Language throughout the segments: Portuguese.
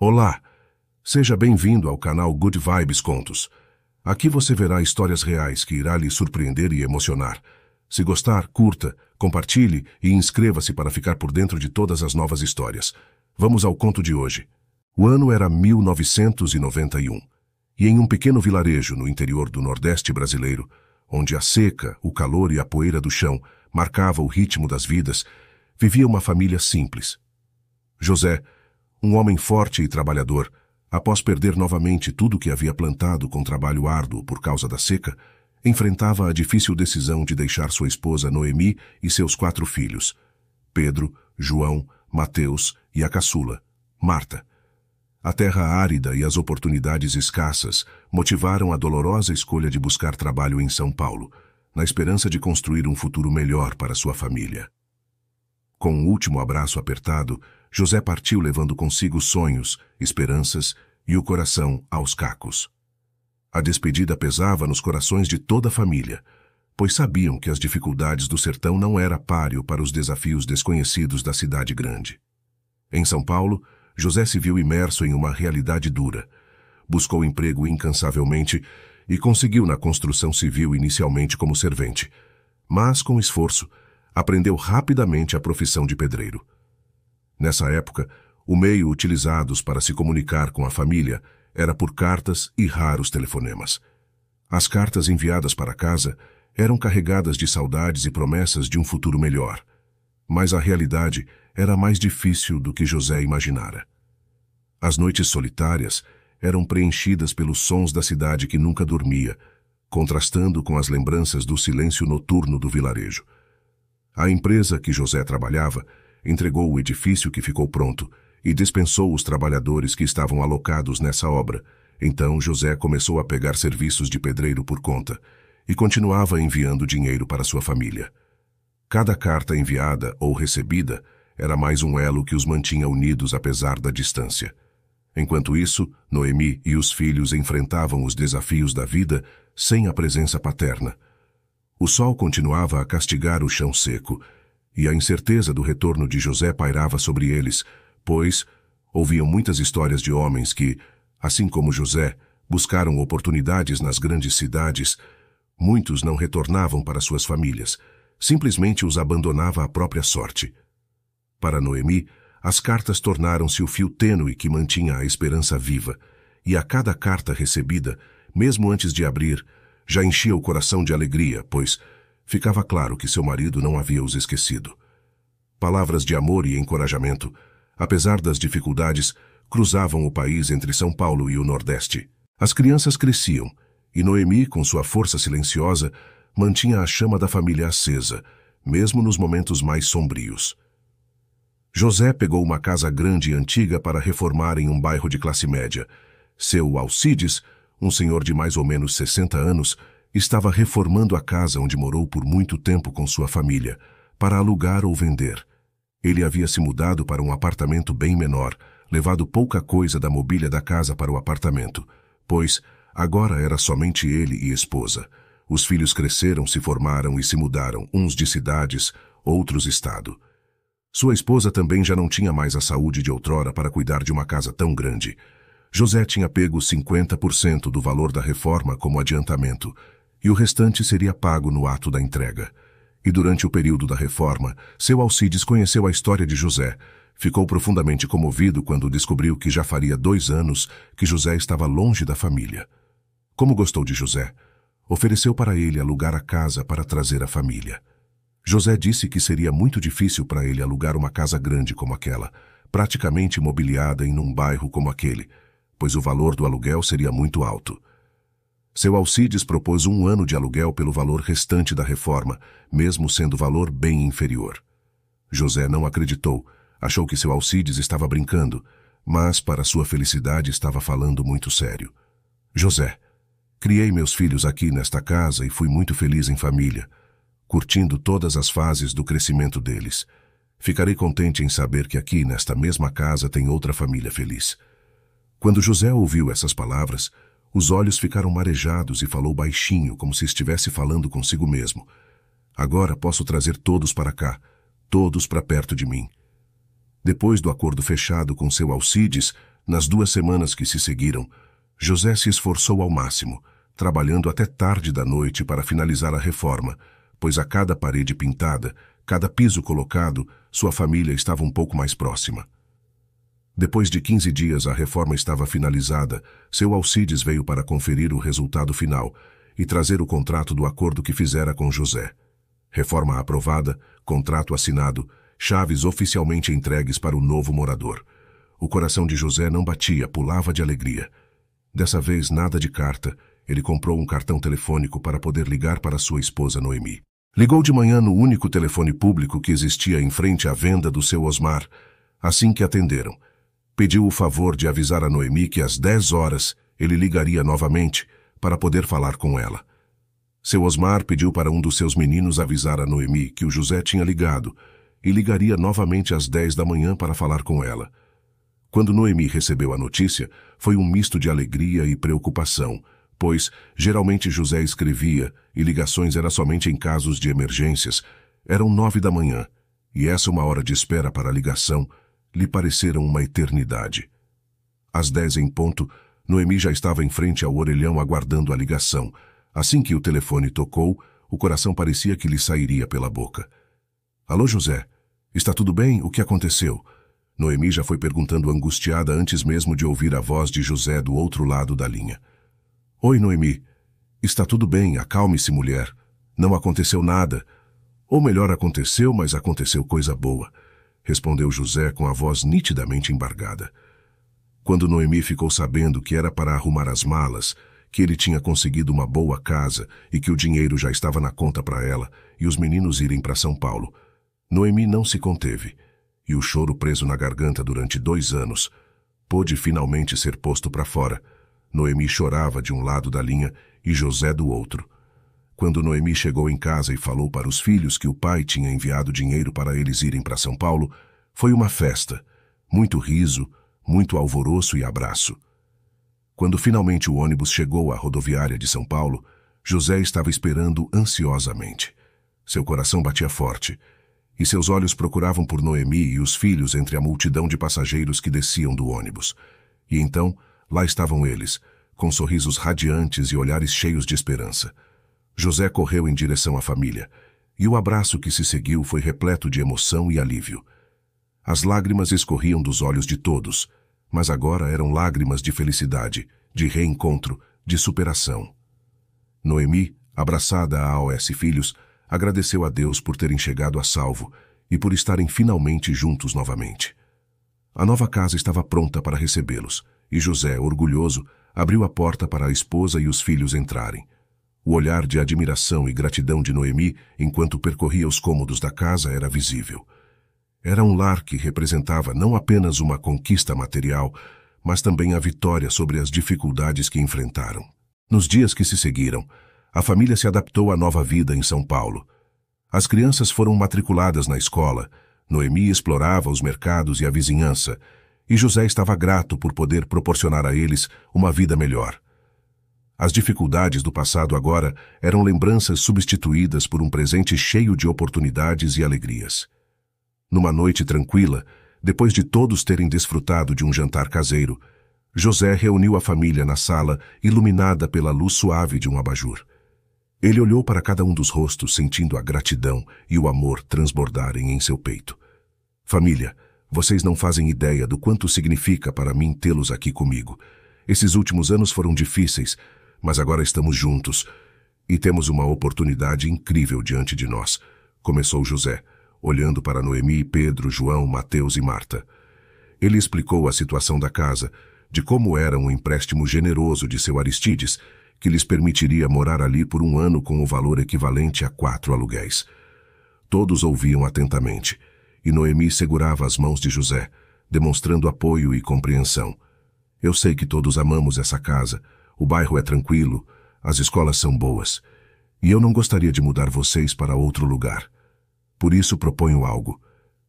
Olá, seja bem-vindo ao canal Good Vibes Contos. Aqui você verá histórias reais que irá lhe surpreender e emocionar. Se gostar, curta, compartilhe e inscreva-se para ficar por dentro de todas as novas histórias. Vamos ao conto de hoje. O ano era 1991, e em um pequeno vilarejo no interior do Nordeste brasileiro, onde a seca, o calor e a poeira do chão marcavam o ritmo das vidas, vivia uma família simples. José, um homem forte e trabalhador, após perder novamente tudo o que havia plantado com trabalho árduo por causa da seca, enfrentava a difícil decisão de deixar sua esposa Noemi e seus 4 filhos, Pedro, João, Mateus e a caçula, Marta. A terra árida e as oportunidades escassas motivaram a dolorosa escolha de buscar trabalho em São Paulo, na esperança de construir um futuro melhor para sua família. Com um último abraço apertado, José partiu levando consigo sonhos, esperanças e o coração aos cacos. A despedida pesava nos corações de toda a família, pois sabiam que as dificuldades do sertão não era páreo para os desafios desconhecidos da cidade grande. Em São Paulo, José se viu imerso em uma realidade dura. Buscou emprego incansavelmente e conseguiu na construção civil inicialmente como servente. Mas, com esforço, aprendeu rapidamente a profissão de pedreiro. Nessa época, o meio utilizados para se comunicar com a família era por cartas e raros telefonemas. As cartas enviadas para casa eram carregadas de saudades e promessas de um futuro melhor. Mas a realidade era mais difícil do que José imaginara. As noites solitárias eram preenchidas pelos sons da cidade que nunca dormia, contrastando com as lembranças do silêncio noturno do vilarejo. A empresa que José trabalhava entregou o edifício que ficou pronto e dispensou os trabalhadores que estavam alocados nessa obra. Então José começou a pegar serviços de pedreiro por conta e continuava enviando dinheiro para sua família. Cada carta enviada ou recebida era mais um elo que os mantinha unidos apesar da distância. Enquanto isso, Noemi e os filhos enfrentavam os desafios da vida sem a presença paterna. O sol continuava a castigar o chão seco, e a incerteza do retorno de José pairava sobre eles, pois ouviam muitas histórias de homens que, assim como José, buscaram oportunidades nas grandes cidades. Muitos não retornavam para suas famílias, simplesmente os abandonava à própria sorte. Para Noemi, as cartas tornaram-se o fio tênue que mantinha a esperança viva, e a cada carta recebida, mesmo antes de abrir, já enchia o coração de alegria, pois ficava claro que seu marido não havia os esquecido. Palavras de amor e encorajamento, apesar das dificuldades, cruzavam o país entre São Paulo e o Nordeste. As crianças cresciam, e Noemi, com sua força silenciosa, mantinha a chama da família acesa, mesmo nos momentos mais sombrios. José pegou uma casa grande e antiga para reformar em um bairro de classe média. Seu Alcides, um senhor de mais ou menos 60 anos, estava reformando a casa onde morou por muito tempo com sua família, para alugar ou vender. Ele havia se mudado para um apartamento bem menor, levado pouca coisa da mobília da casa para o apartamento, pois agora era somente ele e esposa. Os filhos cresceram, se formaram e se mudaram, uns de cidades, outros estado. Sua esposa também já não tinha mais a saúde de outrora para cuidar de uma casa tão grande. José tinha pego 50% do valor da reforma como adiantamento, e o restante seria pago no ato da entrega. E durante o período da reforma, seu Alcides conheceu a história de José. Ficou profundamente comovido quando descobriu que já faria 2 anos que José estava longe da família. Como gostou de José, ofereceu para ele alugar a casa para trazer a família. José disse que seria muito difícil para ele alugar uma casa grande como aquela, praticamente mobiliada em um bairro como aquele, pois o valor do aluguel seria muito alto. Seu Alcides propôs 1 ano de aluguel pelo valor restante da reforma, mesmo sendo valor bem inferior. José não acreditou, achou que seu Alcides estava brincando, mas, para sua felicidade, estava falando muito sério. José, criei meus filhos aqui nesta casa e fui muito feliz em família, curtindo todas as fases do crescimento deles. Ficarei contente em saber que aqui, nesta mesma casa, tem outra família feliz. Quando José ouviu essas palavras, os olhos ficaram marejados e falou baixinho, como se estivesse falando consigo mesmo. Agora posso trazer todos para cá, todos para perto de mim. Depois do acordo fechado com seu Alcides, Nas 2 semanas que se seguiram, José se esforçou ao máximo, trabalhando até tarde da noite para finalizar a reforma, pois a cada parede pintada, cada piso colocado, sua família estava um pouco mais próxima. Depois de 15 dias a reforma estava finalizada, seu Alcides veio para conferir o resultado final e trazer o contrato do acordo que fizera com José. Reforma aprovada, contrato assinado, chaves oficialmente entregues para o novo morador. O coração de José não batia, pulava de alegria. Dessa vez, nada de carta. Ele comprou um cartão telefônico para poder ligar para sua esposa Noemi. Ligou de manhã no único telefone público que existia em frente à venda do seu Osmar. Assim que atenderam, pediu o favor de avisar a Noemi que às 10 horas ele ligaria novamente para poder falar com ela. Seu Osmar pediu para um dos seus meninos avisar a Noemi que o José tinha ligado e ligaria novamente às 10 da manhã para falar com ela. Quando Noemi recebeu a notícia, foi um misto de alegria e preocupação, pois geralmente José escrevia e ligações era somente em casos de emergências. Eram 9 da manhã, e essa uma hora de espera para a ligação lhe pareceram uma eternidade. Às 10 em ponto, Noemi já estava em frente ao orelhão aguardando a ligação. Assim que o telefone tocou, o coração parecia que lhe sairia pela boca. Alô, José? Está tudo bem? O que aconteceu? Noemi já foi perguntando angustiada antes mesmo de ouvir a voz de José do outro lado da linha. Oi, Noemi. Está tudo bem, acalme-se, mulher. Não aconteceu nada. Ou melhor, aconteceu, mas aconteceu coisa boa, respondeu José com a voz nitidamente embargada. Quando Noemi ficou sabendo que era para arrumar as malas, que ele tinha conseguido uma boa casa e que o dinheiro já estava na conta para ela e os meninos irem para São Paulo, Noemi não se conteve, e o choro preso na garganta durante 2 anos pôde finalmente ser posto para fora. Noemi chorava de um lado da linha e José do outro. Quando Noemi chegou em casa e falou para os filhos que o pai tinha enviado dinheiro para eles irem para São Paulo, foi uma festa, muito riso, muito alvoroço e abraço. Quando finalmente o ônibus chegou à rodoviária de São Paulo, José estava esperando ansiosamente. Seu coração batia forte, e seus olhos procuravam por Noemi e os filhos entre a multidão de passageiros que desciam do ônibus. E então, lá estavam eles, com sorrisos radiantes e olhares cheios de esperança. José correu em direção à família, e o abraço que se seguiu foi repleto de emoção e alívio. As lágrimas escorriam dos olhos de todos, mas agora eram lágrimas de felicidade, de reencontro, de superação. Noemi, abraçada a AOS Filhos, agradeceu a Deus por terem chegado a salvo e por estarem finalmente juntos novamente. A nova casa estava pronta para recebê-los, e José, orgulhoso, abriu a porta para a esposa e os filhos entrarem. O olhar de admiração e gratidão de Noemi, enquanto percorria os cômodos da casa, era visível. Era um lar que representava não apenas uma conquista material, mas também a vitória sobre as dificuldades que enfrentaram. Nos dias que se seguiram, a família se adaptou à nova vida em São Paulo. As crianças foram matriculadas na escola, Noemi explorava os mercados e a vizinhança, e José estava grato por poder proporcionar a eles uma vida melhor. As dificuldades do passado agora eram lembranças substituídas por um presente cheio de oportunidades e alegrias. Numa noite tranquila, depois de todos terem desfrutado de um jantar caseiro, José reuniu a família na sala, iluminada pela luz suave de um abajur. Ele olhou para cada um dos rostos, sentindo a gratidão e o amor transbordarem em seu peito. Família, vocês não fazem ideia do quanto significa para mim tê-los aqui comigo. Esses últimos anos foram difíceis, mas agora estamos juntos e temos uma oportunidade incrível diante de nós, começou José, olhando para Noemi, Pedro, João, Mateus e Marta. Ele explicou a situação da casa, de como era um empréstimo generoso de seu Aristides, que lhes permitiria morar ali por 1 ano com o valor equivalente a 4 aluguéis. Todos ouviam atentamente, e Noemi segurava as mãos de José, demonstrando apoio e compreensão. Eu sei que todos amamos essa casa, o bairro é tranquilo, as escolas são boas, e eu não gostaria de mudar vocês para outro lugar. Por isso proponho algo.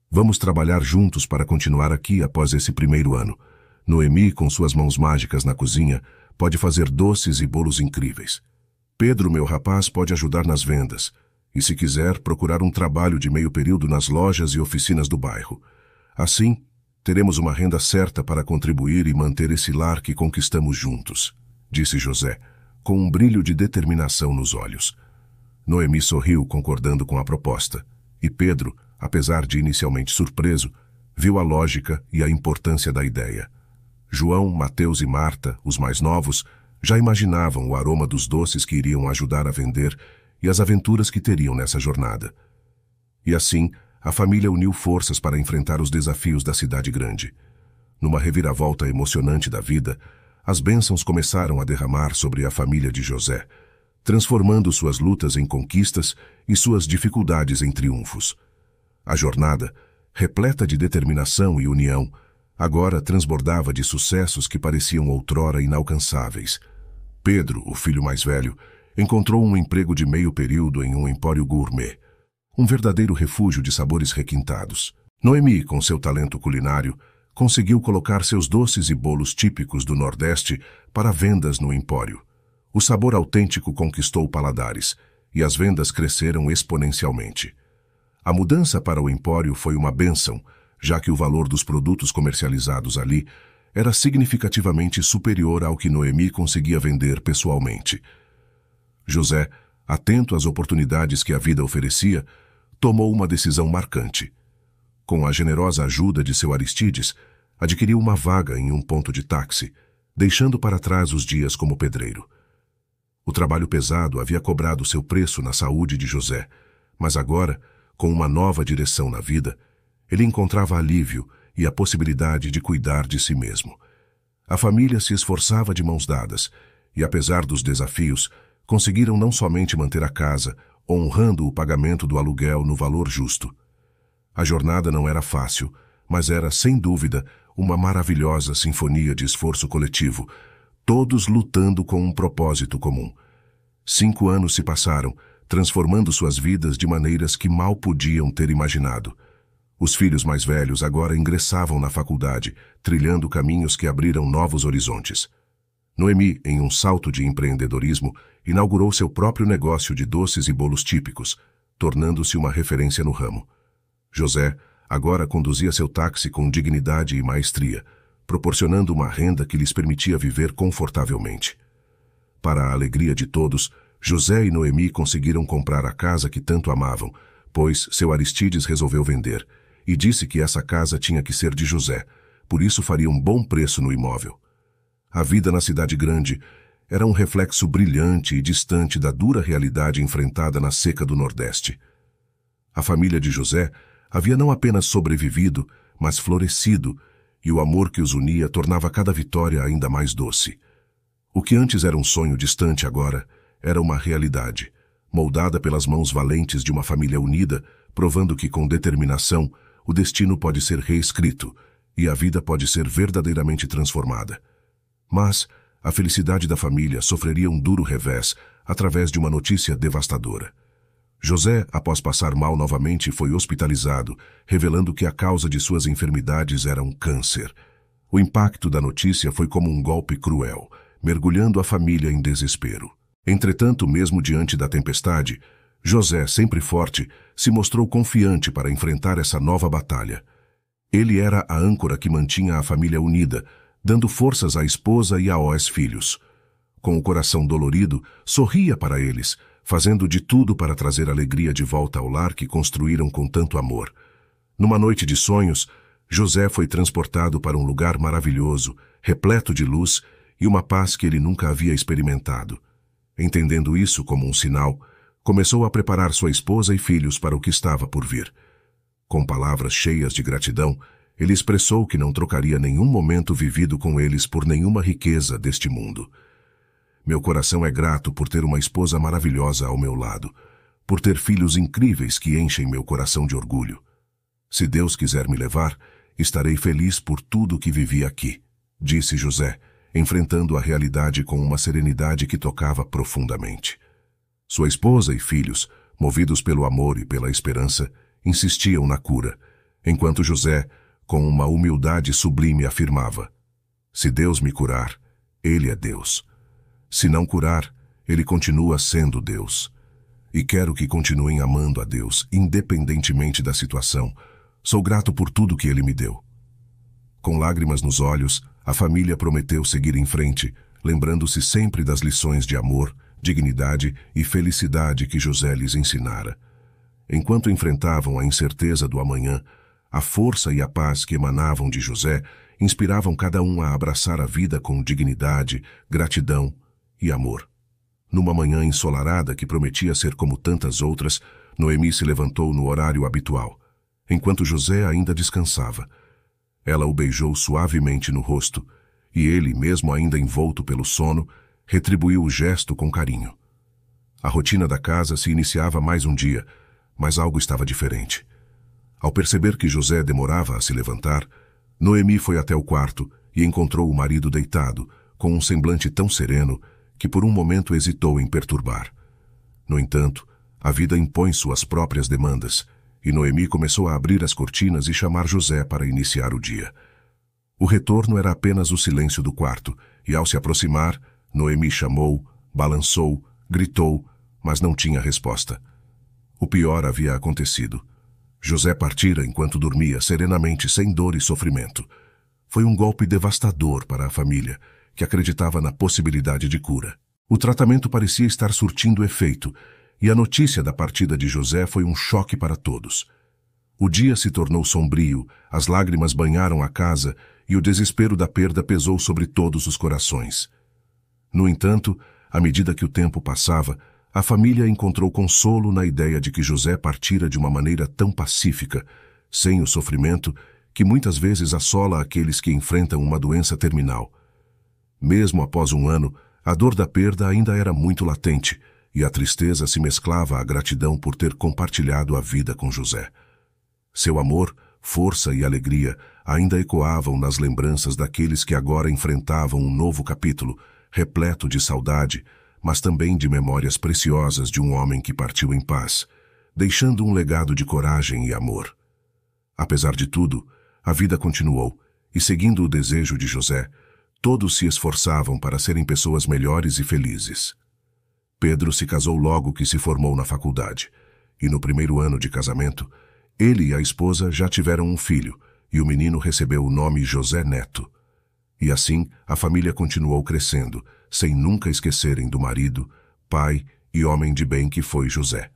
Vamos trabalhar juntos para continuar aqui após esse 1º ano. Noemi, com suas mãos mágicas na cozinha, pode fazer doces e bolos incríveis. Pedro, meu rapaz, pode ajudar nas vendas. E se quiser, procurar um trabalho de meio período nas lojas e oficinas do bairro. Assim, Teremos uma renda certa para contribuir e manter esse lar que conquistamos juntos, disse José, com um brilho de determinação nos olhos. Noemi sorriu, concordando com a proposta, e Pedro, apesar de inicialmente surpreso, viu a lógica e a importância da ideia. João, Mateus e Marta, os mais novos, já imaginavam o aroma dos doces que iriam ajudar a vender e as aventuras que teriam nessa jornada. E assim, a família uniu forças para enfrentar os desafios da cidade grande. Numa reviravolta emocionante da vida, as bênçãos começaram a derramar sobre a família de José, transformando suas lutas em conquistas e suas dificuldades em triunfos. A jornada, repleta de determinação e união, agora transbordava de sucessos que pareciam outrora inalcançáveis. Pedro, o filho mais velho, encontrou um emprego de meio período em um empório gourmet, um verdadeiro refúgio de sabores requintados. Noemi, com seu talento culinário, conseguiu colocar seus doces e bolos típicos do Nordeste para vendas no empório. O sabor autêntico conquistou paladares, e as vendas cresceram exponencialmente. A mudança para o empório foi uma bênção, já que o valor dos produtos comercializados ali era significativamente superior ao que Noemi conseguia vender pessoalmente. José, atento às oportunidades que a vida oferecia, tomou uma decisão marcante. Com a generosa ajuda de seu Aristides, adquiriu uma vaga em um ponto de táxi, deixando para trás os dias como pedreiro. O trabalho pesado havia cobrado seu preço na saúde de José, mas agora, com uma nova direção na vida, ele encontrava alívio e a possibilidade de cuidar de si mesmo. A família se esforçava de mãos dadas e, apesar dos desafios, conseguiram não somente manter a casa, honrando o pagamento do aluguel no valor justo. A jornada não era fácil, mas era, sem dúvida, uma maravilhosa sinfonia de esforço coletivo, todos lutando com um propósito comum. 5 anos se passaram, transformando suas vidas de maneiras que mal podiam ter imaginado. Os filhos mais velhos agora ingressavam na faculdade, trilhando caminhos que abriram novos horizontes. Noemi, em um salto de empreendedorismo, inaugurou seu próprio negócio de doces e bolos típicos, tornando-se uma referência no ramo. José agora conduzia seu táxi com dignidade e maestria, proporcionando uma renda que lhes permitia viver confortavelmente. Para a alegria de todos, José e Noemi conseguiram comprar a casa que tanto amavam, pois seu Aristides resolveu vender, e disse que essa casa tinha que ser de José, por isso faria um bom preço no imóvel. A vida na cidade grande era um reflexo brilhante e distante da dura realidade enfrentada na seca do Nordeste. A família de José havia não apenas sobrevivido, mas florescido, e o amor que os unia tornava cada vitória ainda mais doce. O que antes era um sonho distante agora era uma realidade, moldada pelas mãos valentes de uma família unida, provando que, com determinação, o destino pode ser reescrito e a vida pode ser verdadeiramente transformada. Mas a felicidade da família sofreria um duro revés através de uma notícia devastadora. José, após passar mal novamente, foi hospitalizado, revelando que a causa de suas enfermidades era um câncer. O impacto da notícia foi como um golpe cruel, mergulhando a família em desespero. Entretanto, mesmo diante da tempestade, José, sempre forte, se mostrou confiante para enfrentar essa nova batalha. Ele era a âncora que mantinha a família unida, dando forças à esposa e aos filhos. Com o coração dolorido, sorria para eles, fazendo de tudo para trazer alegria de volta ao lar que construíram com tanto amor. Numa noite de sonhos, José foi transportado para um lugar maravilhoso, repleto de luz e uma paz que ele nunca havia experimentado. Entendendo isso como um sinal, começou a preparar sua esposa e filhos para o que estava por vir. Com palavras cheias de gratidão, ele expressou que não trocaria nenhum momento vivido com eles por nenhuma riqueza deste mundo. Meu coração é grato por ter uma esposa maravilhosa ao meu lado, por ter filhos incríveis que enchem meu coração de orgulho. Se Deus quiser me levar, estarei feliz por tudo que vivi aqui, disse José, enfrentando a realidade com uma serenidade que tocava profundamente. Sua esposa e filhos, movidos pelo amor e pela esperança, insistiam na cura, enquanto José, com uma humildade sublime, afirmava: se Deus me curar, Ele é Deus. Se não curar, Ele continua sendo Deus. E quero que continuem amando a Deus, independentemente da situação. Sou grato por tudo que Ele me deu. Com lágrimas nos olhos, a família prometeu seguir em frente, lembrando-se sempre das lições de amor, dignidade e felicidade que José lhes ensinara. Enquanto enfrentavam a incerteza do amanhã, a força e a paz que emanavam de José inspiravam cada um a abraçar a vida com dignidade, gratidão e amor. Numa manhã ensolarada que prometia ser como tantas outras, Noemi se levantou no horário habitual, enquanto José ainda descansava. Ela o beijou suavemente no rosto, e ele, mesmo ainda envolto pelo sono, retribuiu o gesto com carinho. A rotina da casa se iniciava mais um dia, mas algo estava diferente. Ao perceber que José demorava a se levantar, Noemi foi até o quarto e encontrou o marido deitado, com um semblante tão sereno que por um momento hesitou em perturbar. No entanto, a vida impõe suas próprias demandas, e Noemi começou a abrir as cortinas e chamar José para iniciar o dia. O retorno era apenas o silêncio do quarto, e ao se aproximar, Noemi chamou, balançou, gritou, mas não tinha resposta. O pior havia acontecido. José partira enquanto dormia serenamente, sem dor e sofrimento. Foi um golpe devastador para a família, que acreditava na possibilidade de cura. O tratamento parecia estar surtindo efeito, e a notícia da partida de José foi um choque para todos. O dia se tornou sombrio, as lágrimas banharam a casa e o desespero da perda pesou sobre todos os corações. No entanto, à medida que o tempo passava, a família encontrou consolo na ideia de que José partira de uma maneira tão pacífica, sem o sofrimento que muitas vezes assola aqueles que enfrentam uma doença terminal. Mesmo após um ano, a dor da perda ainda era muito latente, e a tristeza se mesclava à gratidão por ter compartilhado a vida com José. Seu amor, força e alegria ainda ecoavam nas lembranças daqueles que agora enfrentavam um novo capítulo, repleto de saudade, mas também de memórias preciosas de um homem que partiu em paz, deixando um legado de coragem e amor. Apesar de tudo, a vida continuou, e seguindo o desejo de José, todos se esforçavam para serem pessoas melhores e felizes. Pedro se casou logo que se formou na faculdade, e no primeiro ano de casamento, ele e a esposa já tiveram um filho, e o menino recebeu o nome José Neto. E assim, a família continuou crescendo, sem nunca esquecerem do marido, pai e homem de bem que foi José.